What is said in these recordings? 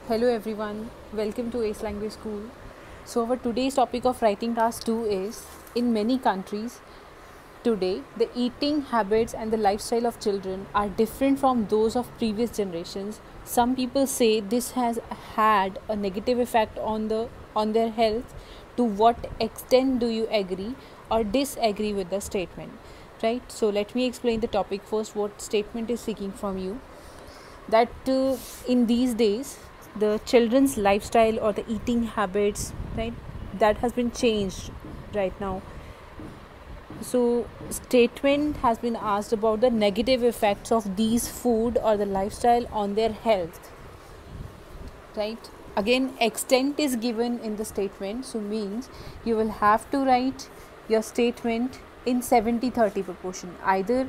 Hello everyone, welcome to Ace Language School. So our today's topic of writing task 2 is in many countries today the eating habits and the lifestyle of children are different from those of previous generations. Some people say this has had a negative effect on their health. To what extent do you agree or disagree with the statement? Right? So let me explain the topic first, what statement is seeking from you that in these days the children's lifestyle or the eating habits, right, that has been changed right now. So statement has been asked about the negative effects of these food or the lifestyle on their health, right? Again, extent is given in the statement, so means you will have to write your statement in 70-30 proportion, either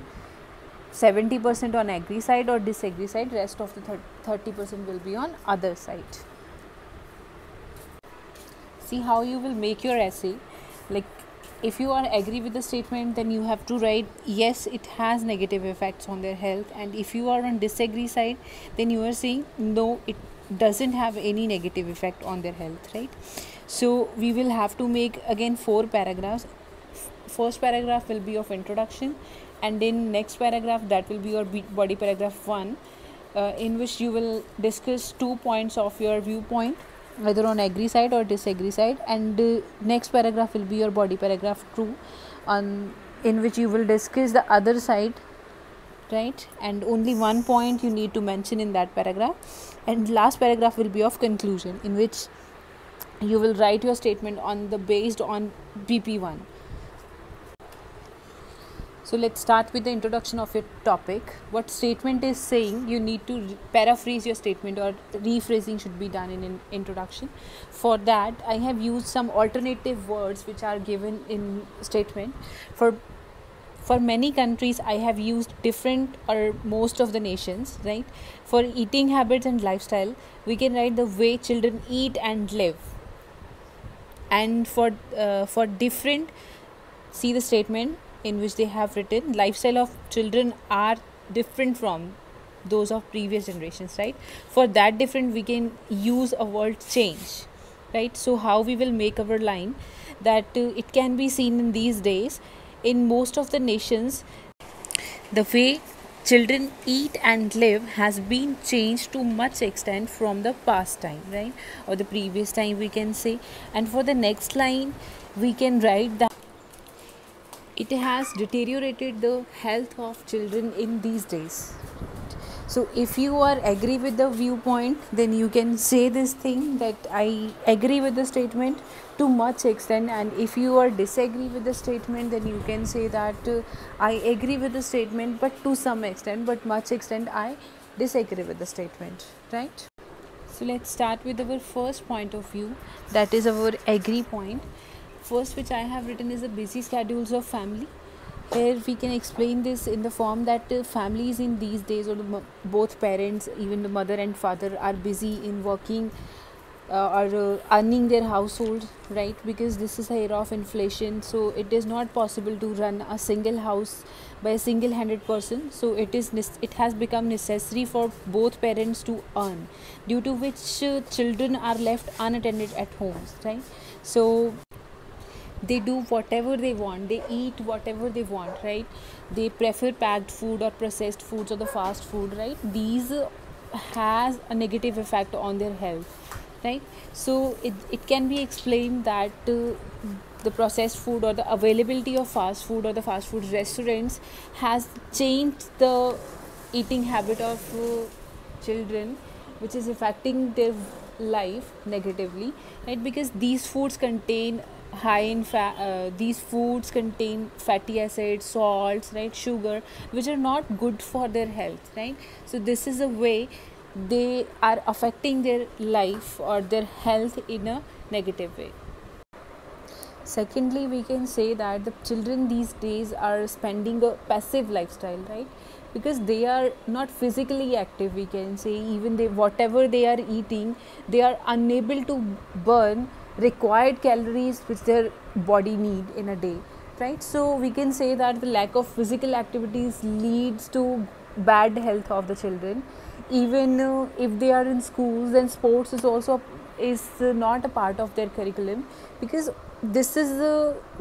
70% on agree side or disagree side, rest of the 30% will be on other side. See how you will make your essay. Like if you are agree with the statement, then you have to write yes, it has negative effects on their health, and if you are on disagree side, then you are saying no, it doesn't have any negative effect on their health, right? So we will have to make again 4 paragraphs. First paragraph will be of introduction, and in next paragraph that will be your body paragraph 1, in which you will discuss 2 points of your viewpoint, whether on agree side or disagree side, and next paragraph will be your body paragraph 2, on in which you will discuss the other side, right? And only one point you need to mention in that paragraph, and last paragraph will be of conclusion, in which you will write your statement on the based on BP1. So let's start with the introduction of your topic. What statement is saying, you need to paraphrase your statement, or rephrasing should be done in an introduction. For that, I have used some alternative words which are given in statement. For many countries, I have used different or most of the nations, right? For eating habits and lifestyle, we can write the way children eat and live. And for different, see the statement in which they have written lifestyle of children are different from those of previous generations, right? For that different, we can use a word change, right? So how we will make our line, that it can be seen in these days in most of the nations, the way children eat and live has been changed to much extent from the past time, right, or the previous time, we can say. And for the next line, we can write that it has deteriorated the health of children in these days. So if you are agree with the viewpoint, then you can say this thing, that I agree with the statement to much extent, and if you are disagree with the statement, then you can say that I agree with the statement but to some extent, but much extent I disagree with the statement, right? So let's start with our first point of view, that is our agree point. First, which I have written, is the busy schedules of family. Here we can explain this in the form that families in these days, or both parents, even the mother and father, are busy in working or earning their household, right? Because this is a era of inflation, so it is not possible to run a single house by a single-handed person. So it has become necessary for both parents to earn, due to which children are left unattended at home, right? So they do whatever they want, they eat whatever they want, right? They prefer packed food or processed foods or the fast food, right? These has a negative effect on their health, right? So it can be explained that the processed food or the availability of fast food or the fast food restaurants has changed the eating habit of children, which is affecting their life negatively, right? Because these foods contain high in fat, these foods contain fatty acids, salts, right, sugar, which are not good for their health, right? So this is a way they are affecting their life or their health in a negative way. Secondly, we can say that the children these days are spending a passive lifestyle, right? Because they are not physically active, we can say. Even they, whatever they are eating, they are unable to burn required calories which their body need in a day, right? So we can say that the lack of physical activities leads to bad health of the children. even if they are in schools, then sports is not a part of their curriculum, because this is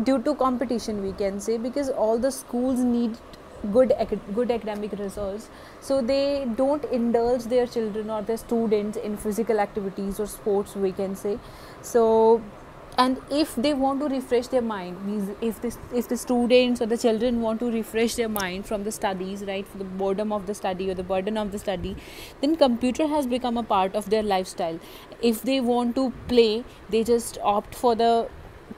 due to competition, we can say, because all the schools need good academic results, so they don't indulge their children or their students in physical activities or sports, we can say. So, and if they want to refresh their mind, means if the students or the children want to refresh their mind from the studies, right, for the boredom of the study or the burden of the study, then computer has become a part of their lifestyle. If they want to play, they just opt for the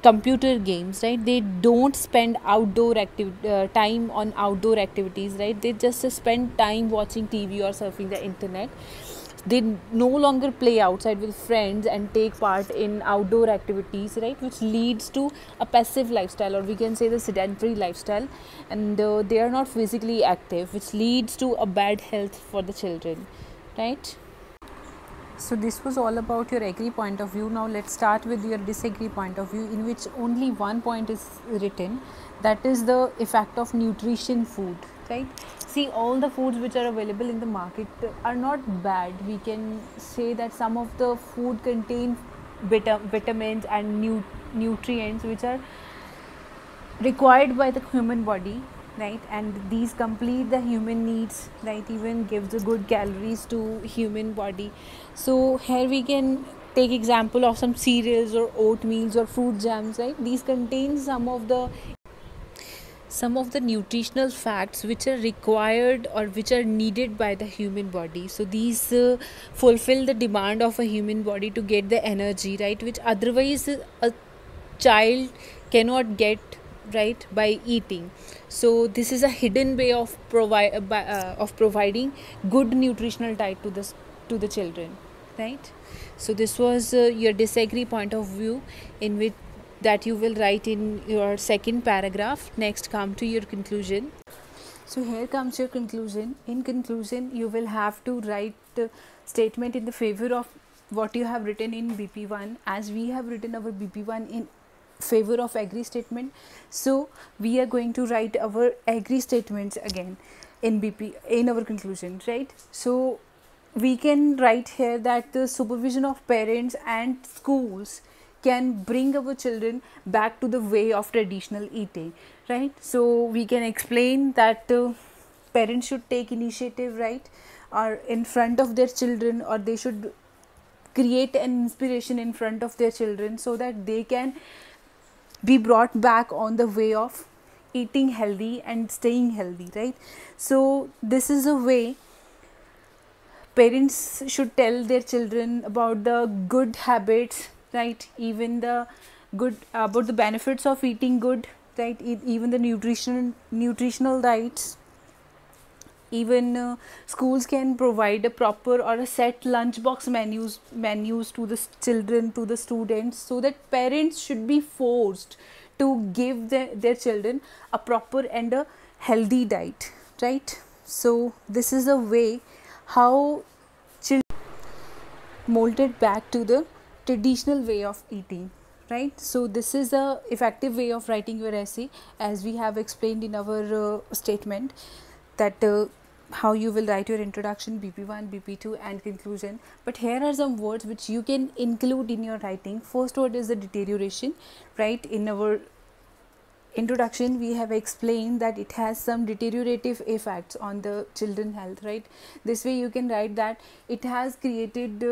computer games, right? They don't spend time on outdoor activities, right? They just spend time watching TV or surfing the internet. They no longer play outside with friends and take part in outdoor activities, right, which leads to a passive lifestyle, or we can say the sedentary lifestyle, and they are not physically active, which leads to a bad health for the children, right? So this was all about your agree point of view. Now let's start with your disagree point of view, in which only one point is written, that is the effect of nutrition food, right? See, all the foods which are available in the market are not bad. We can say that some of the food contain vitamins and nutrients which are required by the human body, right, and these complete the human needs, right, even gives the good calories to human body. So here we can take example of some cereals or oatmeals or fruit jams, right? These contain some of the nutritional facts which are required or which are needed by the human body. So these fulfill the demand of a human body to get the energy, right, which otherwise a child cannot get, right, by eating. So this is a hidden way of providing good nutritional diet to the children, right? So this was your disagree point of view, in which that you will write in your second paragraph. Next, come to your conclusion. So here comes your conclusion. In conclusion, you will have to write the statement in the favor of what you have written in BP1, as we have written our BP1 in favor of agree statement. So we are going to write our agree statements again in BP in our conclusion, right? So we can write here that the supervision of parents and schools can bring our children back to the way of traditional eating, right? So we can explain that parents should take initiative, right, or in front of their children, or they should create an inspiration in front of their children, so that they can be brought back on the way of eating healthy and staying healthy, right? So this is a way parents should tell their children about the good habits, right, even the good about the benefits of eating good, right, even the nutritional diets. Even schools can provide a proper or a set lunchbox menus to the children, to the students, so that parents should be forced to give their children a proper and a healthy diet, right? So this is a way how children molded back to the traditional way of eating, right? So this is a effective way of writing your essay, as we have explained in our statement, that how you will write your introduction, BP1, BP2 and conclusion. But here are some words which you can include in your writing. First word is the deterioration, right? In our introduction we have explained that it has some deteriorative effects on the children health, right? This way you can write that it has created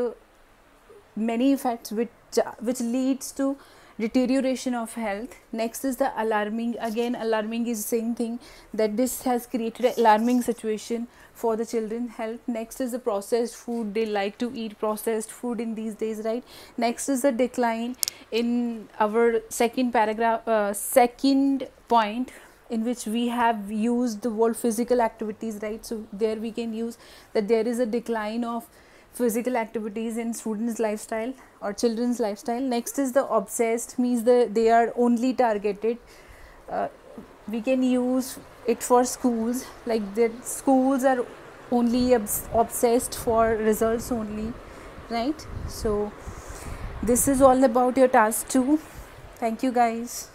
many effects which leads to deterioration of health. Next is the alarming. Again, alarming is the same thing, that this has created an alarming situation for the children health. Next is the processed food. They like to eat processed food in these days, right? Next is the decline. In our second paragraph, second point, in which we have used the word physical activities, right? So there we can use that there is a decline of physical activities in students' lifestyle or children's lifestyle. Next is the obsessed, means they are only targeted. We can use it for schools, like the schools are only obsessed for results only, right? So this is all about your task 2. Thank you guys.